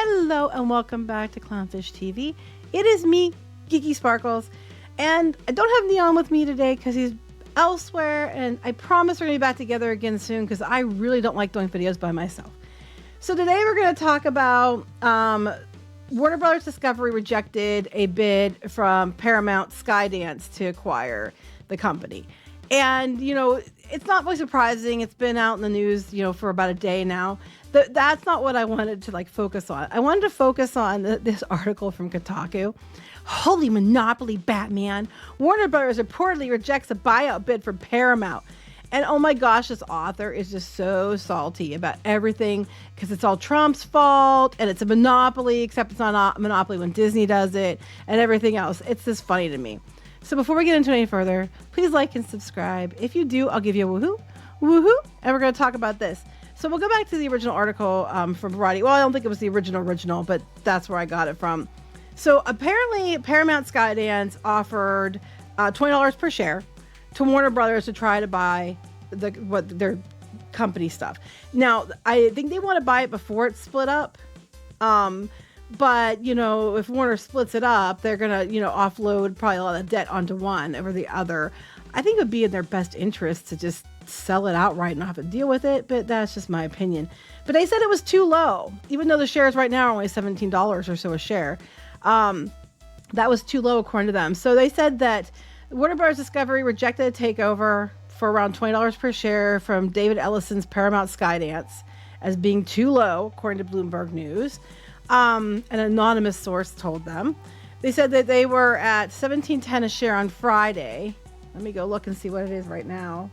Hello and welcome back to Clownfish TV. It is me, Geeky Sparkles, and I don't have Kneon with me today because he's elsewhere, and I promise we're going to be back together again soon because I really don't like doing videos by myself. So today we're going to talk about Warner Brothers Discovery rejected a bid from Paramount Skydance to acquire the company. And, you know, it's not really surprising. It's been out in the news, you know, for about a day now. That's not what I wanted to focus on. I wanted to focus on this article from Kotaku. Holy monopoly, Batman. Warner Brothers reportedly rejects a buyout bid for Paramount. And oh my gosh, this author is just so salty about everything because it's all Trump's fault and it's a monopoly, except it's not a monopoly when Disney does it and everything else. It's just funny to me. So before we get into any further, please like and subscribe. If you do, I'll give you a woohoo, and we're going to talk about this. So we'll go back to the original article from Variety. Well, I don't think it was the original, but that's where I got it from. So apparently Paramount Skydance offered $20 per share to Warner Brothers to try to buy their company stuff. Now, I think they want to buy it before it's split up. But, you know, if Warner splits it up, they're going to, you know, offload probably a lot of debt onto one over the other. I think it would be in their best interest to just sell it outright and not have to deal with it. But that's just my opinion. But they said it was too low, even though the shares right now are only $17 or so a share. That was too low according to them. So they said that Warner Bros. Discovery rejected a takeover for around $20 per share from David Ellison's Paramount Skydance as being too low, according to Bloomberg News. An anonymous source told them. They said that they were at $17.10 a share on Friday. Let me go look and see what it is right now.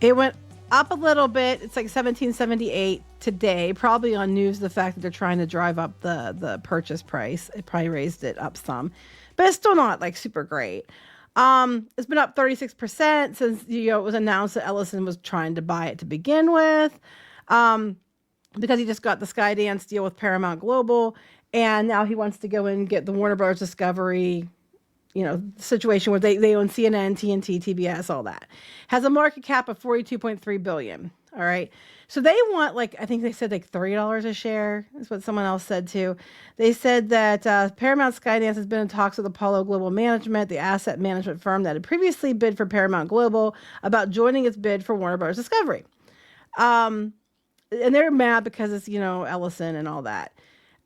It went up a little bit. It's like $17.78 today, probably on news the fact that they're trying to drive up the purchase price. It probably raised it up some, but it's still not like super great. It's been up 36% since, you know, it was announced that Ellison was trying to buy it to begin with. Because he just got the Skydance deal with Paramount Global, and now he wants to go in and get the Warner Bros. Discovery, you know, situation where they own CNN, TNT, TBS, all that. Has a market cap of $42.3 billion. All right. So they want, like, I think they said like $30 a share. That's what someone else said too. They said that Paramount Skydance has been in talks with Apollo Global Management, the asset management firm that had previously bid for Paramount Global, about joining its bid for Warner Bros. Discovery. And they're mad because it's, you know, Ellison and all that.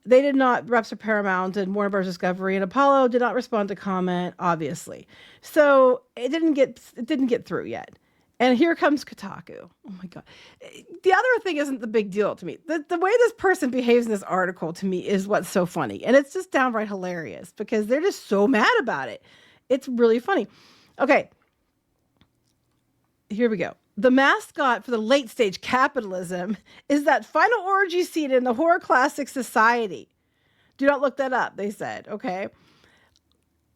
They did not, reps for Paramount and Warner Bros. Discovery and Apollo did not respond to comment, obviously. So it didn't get through yet. And here comes Kotaku. Oh my God. The other thing isn't the big deal to me. The way this person behaves in this article to me is what's so funny. And it's just downright hilarious because they're just so mad about it. It's really funny. Okay. Here we go. The mascot for the late stage capitalism is that final orgy scene in the horror classic Society. Do not look that up, they said. Okay.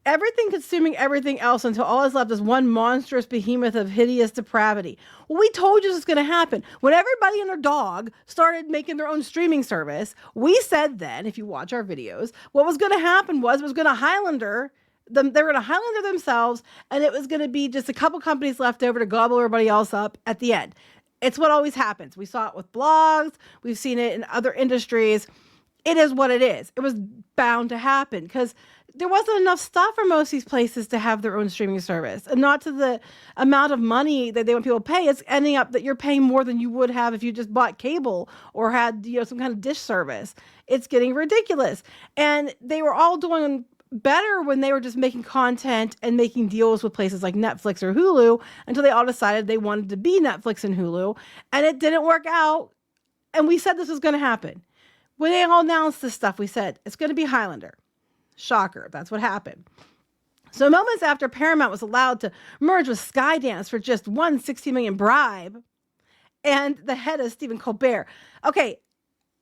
Everything consuming everything else until all is left is one monstrous behemoth of hideous depravity. Well, we told you this was going to happen. When everybody and their dog started making their own streaming service, we said then, if you watch our videos, what was going to happen was going to Highlander. They were going to Highlander themselves, and it was going to be just a couple companies left over to gobble everybody else up at the end. It's what always happens. We saw it with blogs. We've seen it in other industries. It is what it is. It was bound to happen because there wasn't enough stuff for most of these places to have their own streaming service, and not to the amount of money that they want people to pay. It's ending up that you're paying more than you would have if you just bought cable or had, you know, some kind of dish service. It's getting ridiculous. And they were all doing better when they were just making content and making deals with places like Netflix or Hulu until they all decided they wanted to be Netflix and Hulu, and it didn't work out. And we said this was going to happen. When they all announced this stuff, we said it's going to be Highlander. Shocker. That's what happened. So moments after Paramount was allowed to merge with Skydance for just one $60 million bribe and the head of Stephen Colbert. Okay,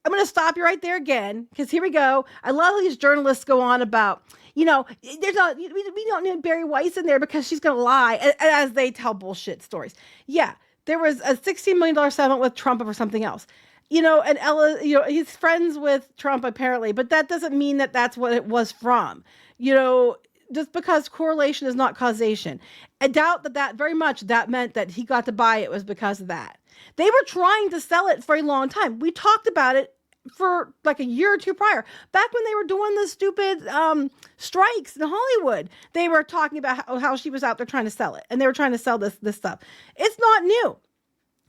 I'm going to stop you right there again, because here we go. I love how these journalists go on about, you know, we don't need Barry Weiss in there because she's going to lie, as they tell bullshit stories. Yeah, there was a $16 million settlement with Trump over something else. You know, and Ella, you know, he's friends with Trump apparently, but that doesn't mean that that's what it was from. You know, just because correlation is not causation. I doubt that very much that meant that he got to buy it was because of that. They were trying to sell it for a long time. We talked about it for like a year or two prior. Back when they were doing the stupid strikes in Hollywood, they were talking about how she was out there trying to sell it, and they were trying to sell this stuff. It's not new.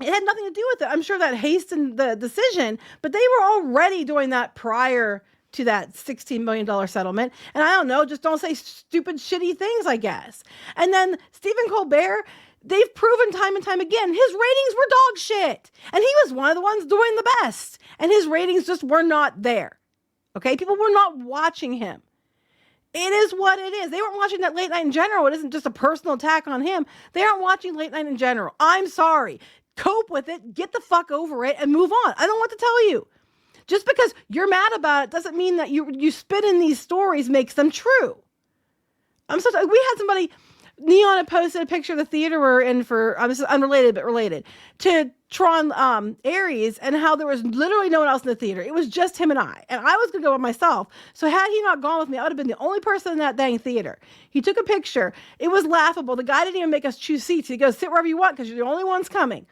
It had nothing to do with it. I'm sure that hastened the decision, but they were already doing that prior to that $16 million settlement. And I don't know, just don't say stupid, shitty things, I guess. And then Stephen Colbert, they've proven time and time again, his ratings were dog shit. And he was one of the ones doing the best. And his ratings just were not there. Okay? People were not watching him. It is what it is. They weren't watching that late night in general. It isn't just a personal attack on him. They aren't watching late night in general. I'm sorry. Cope with it. Get the fuck over it and move on. I don't know what to tell you. Just because you're mad about it doesn't mean that you spit in these stories makes them true. I'm so sorry. We had somebody, Kneon had posted a picture of the theater we're in for, this is unrelated but related, to Tron Aries, and how there was literally no one else in the theater. It was just him and I. And I was going to go by myself. So had he not gone with me, I would have been the only person in that dang theater. He took a picture. It was laughable. The guy didn't even make us choose seats. He goes, sit wherever you want because you're the only ones coming.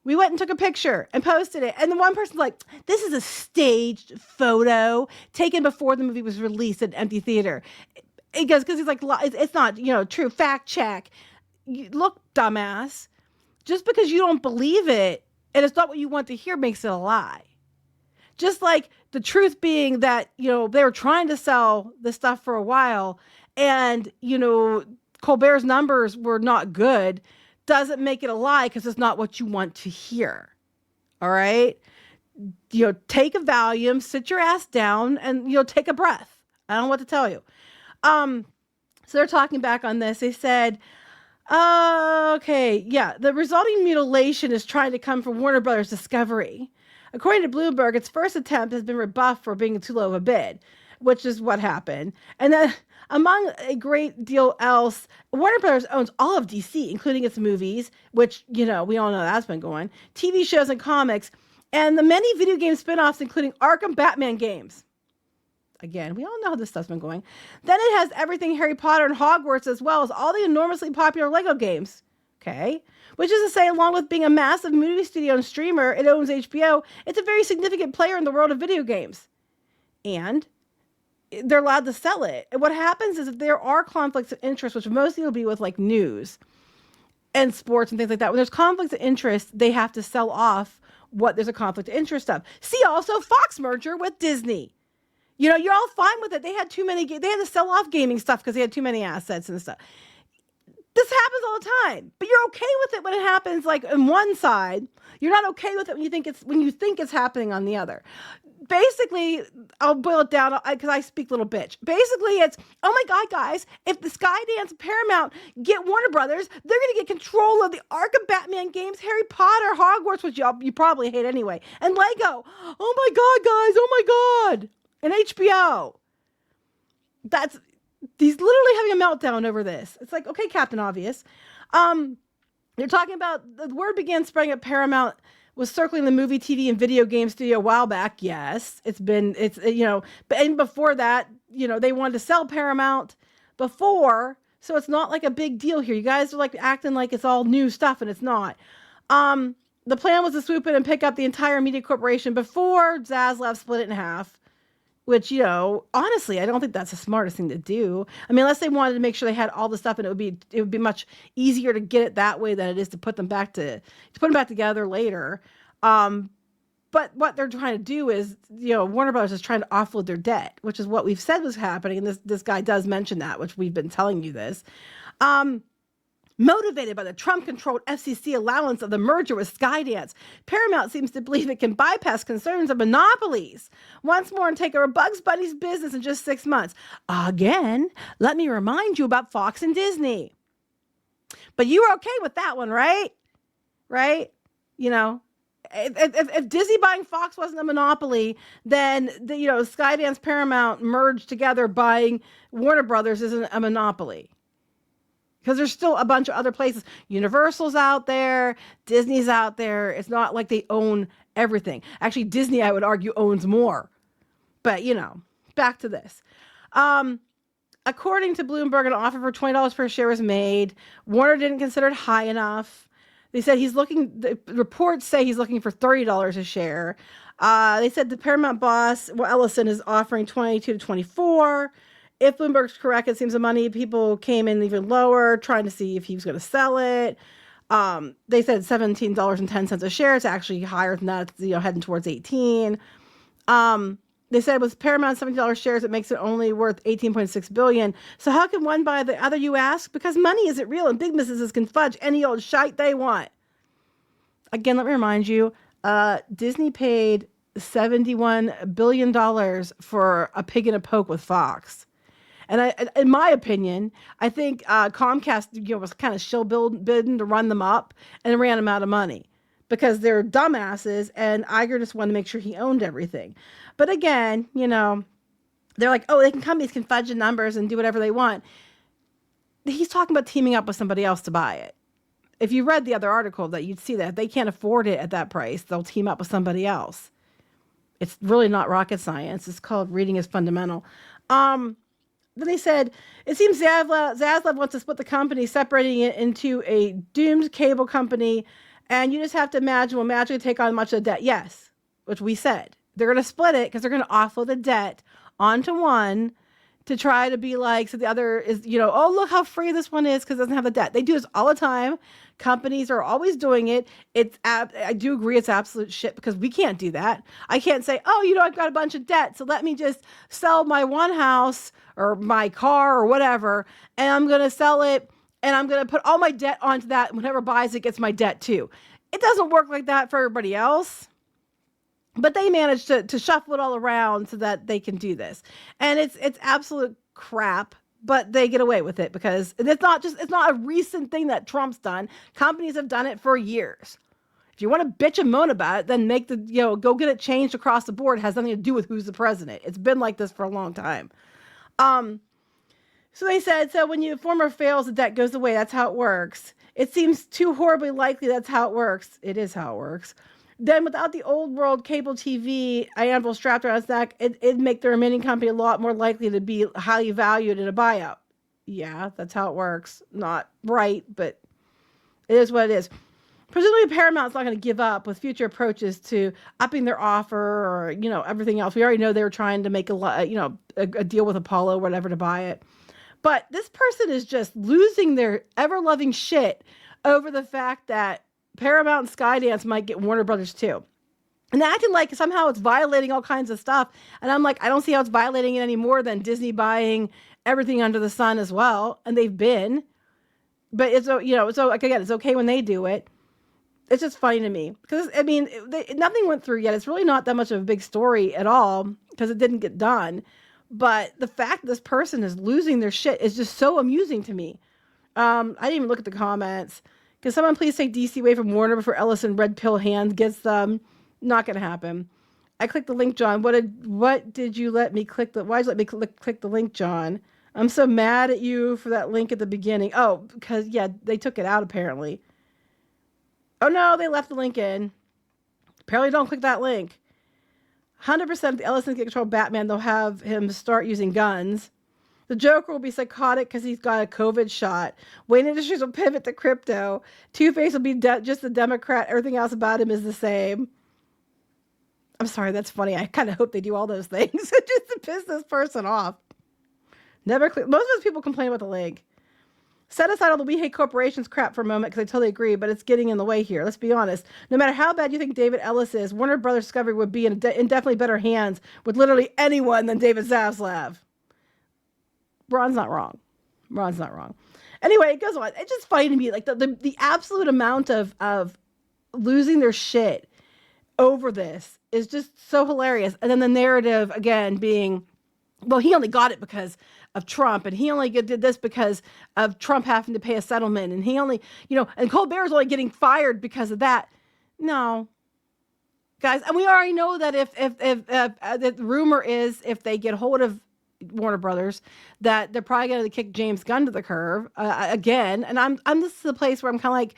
We went and took a picture and posted it. And the one person's like, this is a staged photo taken before the movie was released at an empty theater. He goes, because he's like, it's not, true. Fact check. Look, dumbass. Just because you don't believe it and it's not what you want to hear makes it a lie. Just like the truth being that, they were trying to sell this stuff for a while and, Colbert's numbers were not good, doesn't make it a lie because it's not what you want to hear. All right? Take a Valium, sit your ass down, and, take a breath. I don't know what to tell you. So they're talking back on this. They said, okay, yeah, the resulting mutilation is trying to come from Warner Brothers Discovery. According to Bloomberg, its first attempt has been rebuffed for being too low of a bid, which is what happened. And then among a great deal else, Warner Brothers owns all of DC, including its movies, which, we all know that's been going, TV shows and comics, and the many video game spinoffs, including Arkham Batman games. Again, we all know how this stuff's been going. Then it has everything Harry Potter and Hogwarts, as well as all the enormously popular Lego games. Okay? Which is to say, along with being a massive movie studio and streamer, it owns HBO. It's a very significant player in the world of video games. And they're allowed to sell it. And what happens is if there are conflicts of interest, which mostly will be with like news and sports and things like that, when there's conflicts of interest, they have to sell off what there's a conflict of interest of. See also Fox merger with Disney. You're all fine with it. They had too many, they had to sell off gaming stuff because they had too many assets and stuff. This happens all the time, but you're okay with it when it happens like on one side. You're not okay with it when you think it's happening on the other. Basically, I'll boil it down because I speak little bitch. Basically, it's, oh my God, guys, if the Skydance and Paramount get Warner Brothers, they're going to get control of the Arkham Batman games, Harry Potter, Hogwarts, which you probably hate anyway, and Lego. Oh my God, guys, oh my God. And HBO. He's literally having a meltdown over this. It's like, okay, Captain Obvious. They're talking about, the word began spreading at Paramount, was circling the movie, TV, and video game studio a while back. Yes, but and before that, they wanted to sell Paramount before, so it's not like a big deal here. You guys are like acting like it's all new stuff, and it's not. The plan was to swoop in and pick up the entire media corporation before Zaslav split it in half. Which, honestly, I don't think that's the smartest thing to do. I mean, unless they wanted to make sure they had all the stuff and it would be much easier to get it that way than it is to put them back together later. But what they're trying to do is, Warner Brothers is trying to offload their debt, which is what we've said was happening. And this guy does mention that, which we've been telling you this. Motivated by the Trump-controlled FCC allowance of the merger with Skydance, Paramount seems to believe it can bypass concerns of monopolies once more and take over Bugs Bunny's business in just 6 months. Again, let me remind you about Fox and Disney. But you were okay with that one, right? Right? If Disney buying Fox wasn't a monopoly, then Skydance, Paramount merged together buying Warner Brothers isn't a monopoly. Because there's still a bunch of other places. Universal's out there. Disney's out there. It's not like they own everything. Actually, Disney, I would argue, owns more. But, back to this. According to Bloomberg, an offer for $20 per share was made. Warner didn't consider it high enough. They said the reports say he's looking for $30 a share. They said the Paramount boss, well, Ellison, is offering 22 to 24. If Bloomberg's correct, it seems the money people came in even lower, trying to see if he was going to sell it. They said $17.10 a share. It's actually higher than that, heading towards 18. They said with Paramount $70 shares, it makes it only worth $18.6 billion. So how can one buy the other, you ask? Because money isn't real, and big businesses can fudge any old shite they want. Again, let me remind you, Disney paid $71 billion for a pig in a poke with Fox. And in my opinion, I think Comcast was kind of shill bidding to run them up and ran them out of money because they're dumbasses, and Iger just wanted to make sure he owned everything. But again, they're like, oh, companies can fudge the numbers and do whatever they want. He's talking about teaming up with somebody else to buy it. If you read the other article, that you'd see that if they can't afford it at that price, they'll team up with somebody else. It's really not rocket science. It's called reading is fundamental. Then they said, it seems Zaslav wants to split the company, separating it into a doomed cable company, and you just have to imagine, will magically take on much of the debt. Yes, which we said. They're going to split it because they're going to offload the debt onto one to try to be like, so the other is, oh, look how free this one is because it doesn't have the debt. They do this all the time. Companies are always doing it. I do agree it's absolute shit because we can't do that. I can't say, oh, I've got a bunch of debt, so let me just sell my one house or my car or whatever, and I'm going to sell it, and I'm going to put all my debt onto that, and whoever buys it gets my debt too. It doesn't work like that for everybody else. But they managed to shuffle it all around so that they can do this. And it's absolute crap, but they get away with it because it's not a recent thing that Trump's done. Companies have done it for years. If you want to bitch and moan about it, then go get it changed across the board. It has nothing to do with who's the president. It's been like this for a long time. So they said, so when your former fails, the debt goes away. That's how it works. It seems too horribly likely that's how it works. It is how it works. Then without the old world cable TV anvil strapped around its neck, it'd make the remaining company a lot more likely to be highly valued in a buyout. Yeah, that's how it works. Not right, but it is what it is. Presumably Paramount's not going to give up with future approaches to upping their offer or, everything else. We already know they were trying to make a deal with Apollo or whatever to buy it. But this person is just losing their ever-loving shit over the fact that Paramount and Skydance might get Warner Brothers too. And acting like somehow it's violating all kinds of stuff. And I'm like, I don't see how it's violating it any more than Disney buying everything under the sun as well. And they've been. But it's okay when they do it. It's just funny to me. Because, nothing went through yet. It's really not that much of a big story at all because it didn't get done. But the fact that this person is losing their shit is just so amusing to me. I didn't even look at the comments. Can someone please take DC away from Warner before Ellison Red Pill Hand gets them? Not going to happen. I clicked the link, John. What did you let me click? Why'd you let me click the link, John? I'm so mad at you for that link at the beginning. Oh, because, they took it out apparently. Oh, no, they left the link in. Apparently don't click that link. 100% if the Ellisons get control of Batman, they'll have him start using guns. The Joker will be psychotic because he's got a COVID shot. Wayne Industries will pivot to crypto. Two-Face will be just a Democrat. Everything else about him is the same. I'm sorry, that's funny. I kind of hope they do all those things just to piss this person off. Never click. Most of those people complain about the link. Set aside all the we hate corporations crap for a moment because I totally agree, but it's getting in the way here. Let's be honest. No matter how bad you think David Ellis is, Warner Brothers Discovery would be in definitely better hands with literally anyone than David Zaslav. Ron's not wrong. Anyway, it goes on. It's just funny to me, like the absolute amount of losing their shit over this is just so hilarious. And then the narrative again being, well, he only got it because of Trump, and he only did this because of Trump having to pay a settlement, and he only, and Colbert's only getting fired because of that. No, guys, and we already know that if the rumor is if they get hold of Warner Brothers, that they're probably going to kick James Gunn to the curb again. And this is the place where I'm kind of like,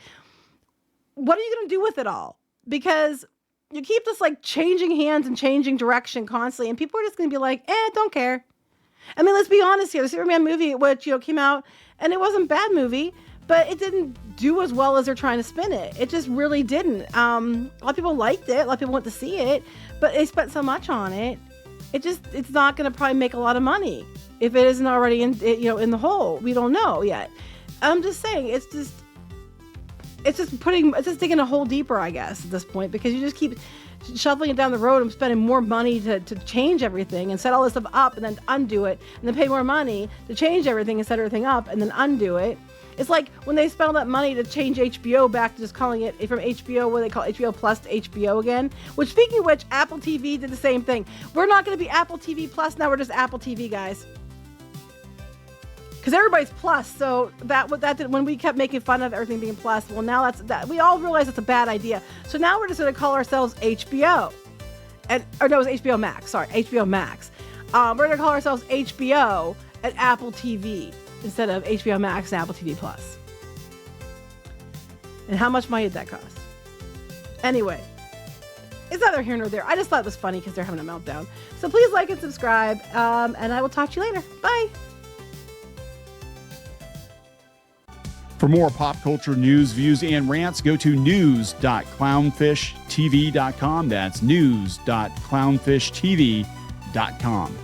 what are you going to do with it all? Because you keep this like changing hands and changing direction constantly, and people are just going to be like, don't care. I mean, let's be honest here. The Superman movie, which came out, and it wasn't a bad movie, but it didn't do as well as they're trying to spin it. It just really didn't. A lot of people liked it. A lot of people went to see it, but they spent so much on it. It's not going to probably make a lot of money if it isn't already in the hole. We don't know yet. I'm just saying, it's just digging a hole deeper, I guess, at this point, because you just keep shoveling it down the road and spending more money to change everything and set all this stuff up and then undo it, and then pay more money to change everything and set everything up and then undo it. It's like when they spent all that money to change HBO back to just calling it from HBO, what they call HBO Plus, to HBO again. Which, speaking of which, Apple TV did the same thing. We're not going to be Apple TV Plus now. We're just Apple TV, guys. Because everybody's Plus, so that did, when we kept making fun of everything being Plus, well, now that we all realize it's a bad idea. So now we're just going to call ourselves HBO, it was HBO Max. Sorry, HBO Max. We're going to call ourselves HBO and Apple TV instead of HBO Max and Apple TV Plus. And how much money did that cost? Anyway, it's neither here nor there. I just thought it was funny because they're having a meltdown. So please like and subscribe, and I will talk to you later. Bye. For more pop culture news, views, and rants, go to news.clownfishtv.com. That's news.clownfishtv.com.